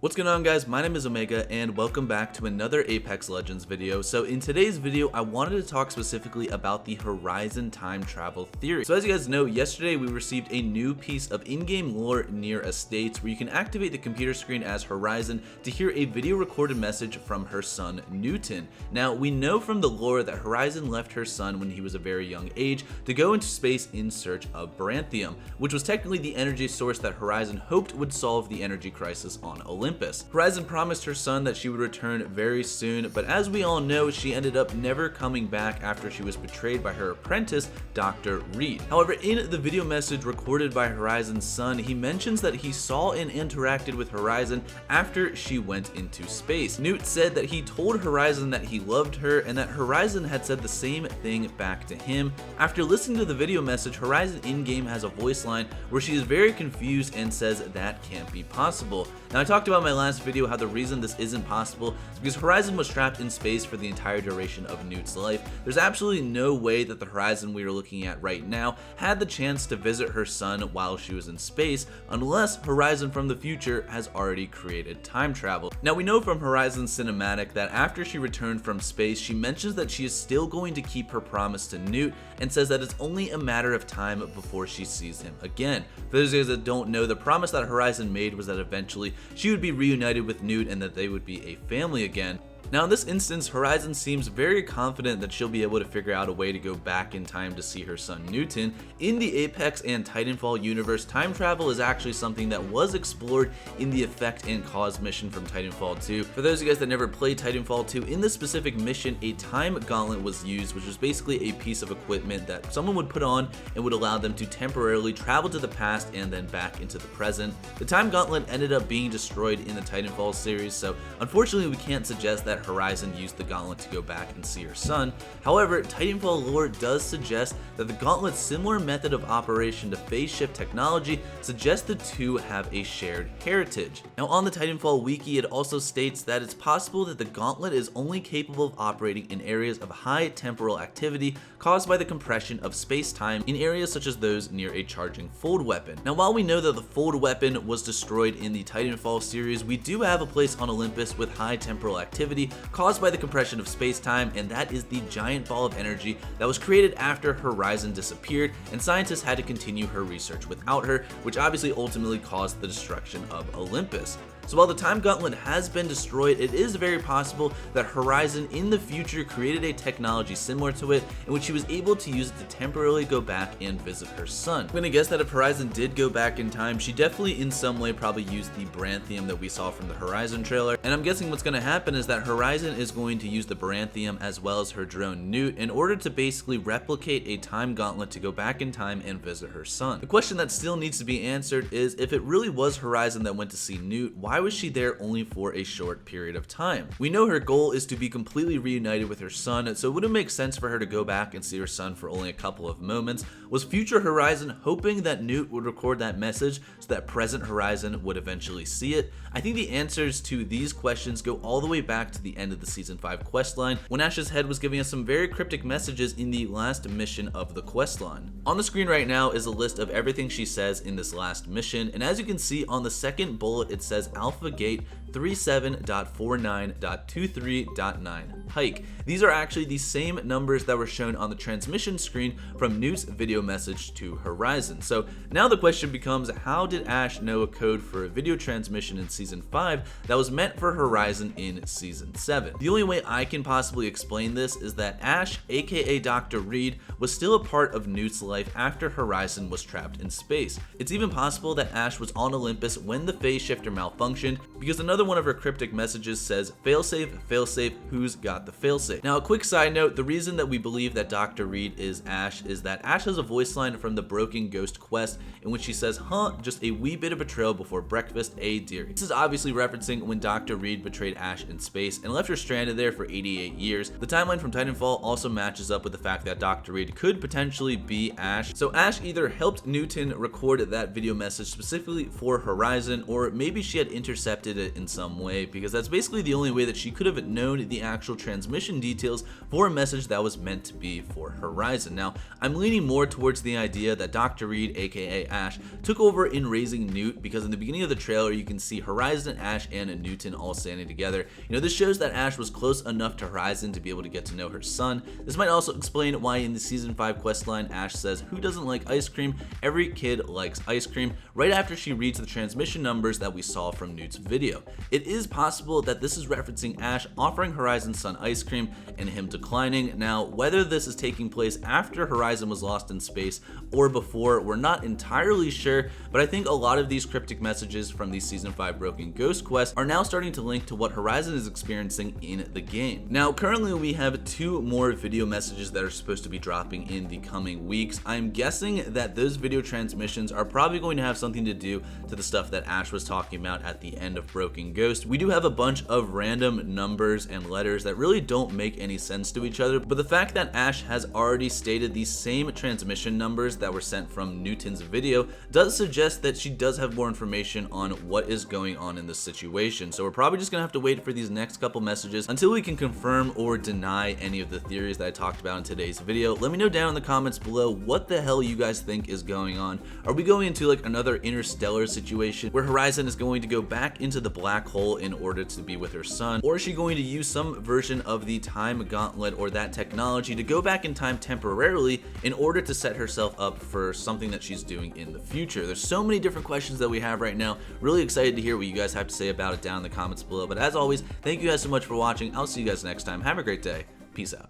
What's going on, guys? My name is Omega and welcome back to another Apex Legends video. So in today's video, I wanted to talk specifically about the Horizon time travel theory. So as you guys know, yesterday we received a new piece of in-game lore near estates where you can activate the computer screen as Horizon to hear a video recorded message from her son Newton. Now we know from the lore that Horizon left her son when he was a very young age to go into space in search of Baranthium, which was technically the energy source that Horizon hoped would solve the energy crisis on Olympus. Horizon promised her son that she would return very soon, but as we all know, she ended up never coming back after she was betrayed by her apprentice, Dr. Reed. However, in the video message recorded by Horizon's son, he mentions that he saw and interacted with Horizon after she went into space. Newt said that he told Horizon that he loved her and that Horizon had said the same thing back to him. After listening to the video message, Horizon in-game has a voice line where she is very confused and says that can't be possible. Now, I talked about in my last video how the reason this isn't possible is because Horizon was trapped in space for the entire duration of Newt's life. There's absolutely no way that the Horizon we are looking at right now had the chance to visit her son while she was in space, unless Horizon from the future has already created time travel. Now, we know from Horizon's cinematic that after she returned from space, she mentions that she is still going to keep her promise to Newt and says that it's only a matter of time before she sees him again. For those of you that don't know, the promise that Horizon made was that eventually she would be reunited with Newt and that they would be a family again. Now in this instance, Horizon seems very confident that she'll be able to figure out a way to go back in time to see her son Newton. In the Apex and Titanfall universe, time travel is actually something that was explored in the Effect and Cause mission from Titanfall 2. For those of you guys that never played Titanfall 2, in this specific mission, a time gauntlet was used, which was basically a piece of equipment that someone would put on and would allow them to temporarily travel to the past and then back into the present. The time gauntlet ended up being destroyed in the Titanfall series, so unfortunately we can't suggest that Horizon used the gauntlet to go back and see her son. However, Titanfall lore does suggest that the gauntlet's similar method of operation to phase shift technology suggests the two have a shared heritage. Now on the Titanfall wiki, it also states that it's possible that the gauntlet is only capable of operating in areas of high temporal activity caused by the compression of space-time in areas such as those near a charging fold weapon. Now while we know that the fold weapon was destroyed in the Titanfall series, we do have a place on Olympus with high temporal activity caused by the compression of space-time, and that is the giant ball of energy that was created after Horizon disappeared and scientists had to continue her research without her, which obviously ultimately caused the destruction of Olympus. So while the time gauntlet has been destroyed, it is very possible that Horizon in the future created a technology similar to it in which she was able to use it to temporarily go back and visit her son. I'm gonna guess that if Horizon did go back in time, she definitely in some way probably used the Baranthium that we saw from the Horizon trailer, and I'm guessing what's gonna happen is that Horizon is going to use the Baranthium as well as her drone Newt in order to basically replicate a time gauntlet to go back in time and visit her son. The question that still needs to be answered is, if it really was Horizon that went to see Newt, why was she there only for a short period of time? We know her goal is to be completely reunited with her son, so it wouldn't make sense for her to go back and see her son for only a couple of moments. Was future Horizon hoping that Newt would record that message so that present Horizon would eventually see it? I think the answers to these questions go all the way back to the end of the Season 5 questline, when Ash's head was giving us some very cryptic messages in the last mission of the questline. On the screen right now is a list of everything she says in this last mission, and as you can see on the second bullet, it says Alpha Gate 37.49.23.9 Hike. These are actually the same numbers that were shown on the transmission screen from Newt's video message to Horizon. So now the question becomes, how did Ash know a code for a video transmission in Season 5 that was meant for Horizon in Season 7? The only way I can possibly explain this is that Ash, aka Dr. Reed, was still a part of Newt's life after Horizon was trapped in space. It's even possible that Ash was on Olympus when the phase shifter malfunctioned, because another one of her cryptic messages says, failsafe, who's got the failsafe? Now, a quick side note, the reason that we believe that Dr. Reed is Ash is that Ash has a voice line from the Broken Ghost quest in which she says, just a wee bit of betrayal before breakfast, dearie. This is obviously referencing when Dr. Reed betrayed Ash in space and left her stranded there for 88 years. The timeline from Titanfall also matches up with the fact that Dr. Reed could potentially be Ash. So Ash either helped Newton record that video message specifically for Horizon, or maybe she had intercepted it in some way, because that's basically the only way that she could have known the actual transmission details for a message that was meant to be for Horizon. Now, I'm leaning more towards the idea that Dr. Reed, aka Ash, took over in raising Newt, because in the beginning of the trailer you can see Horizon, Ash, and Newton all standing together. This shows that Ash was close enough to Horizon to be able to get to know her son. This might also explain why in the Season 5 questline Ash says, "Who doesn't like ice cream? Every kid likes ice cream," right after she reads the transmission numbers that we saw from Newt's video. It is possible that this is referencing Ash offering Horizon's son ice cream and him declining. Now, whether this is taking place after Horizon was lost in space or before, we're not entirely sure, but I think a lot of these cryptic messages from the Season 5 Broken Ghost quest are now starting to link to what Horizon is experiencing in the game. Now, currently we have 2 more video messages that are supposed to be dropping in the coming weeks. I'm guessing that those video transmissions are probably going to have something to do to the stuff that Ash was talking about at the end of Broken Ghost. We do have a bunch of random numbers and letters that really don't make any sense to each other, but the fact that Ash has already stated these same transmission numbers that were sent from Newton's video does suggest that she does have more information on what is going on in this situation. So we're probably just gonna have to wait for these next couple messages until we can confirm or deny any of the theories that I talked about in today's video. Let me know down in the comments below what the hell you guys think is going on. Are we going into like another Interstellar situation where Horizon is going to go back into the black hole in order to be with her son? Or is she going to use some version of the time gauntlet or that technology to go back in time temporarily in order to set herself up for something that she's doing in the future? There's so many different questions that we have right now. Really excited to hear what you guys have to say about it down in the comments below. But as always, thank you guys so much for watching. I'll see you guys next time. Have a great day. Peace out.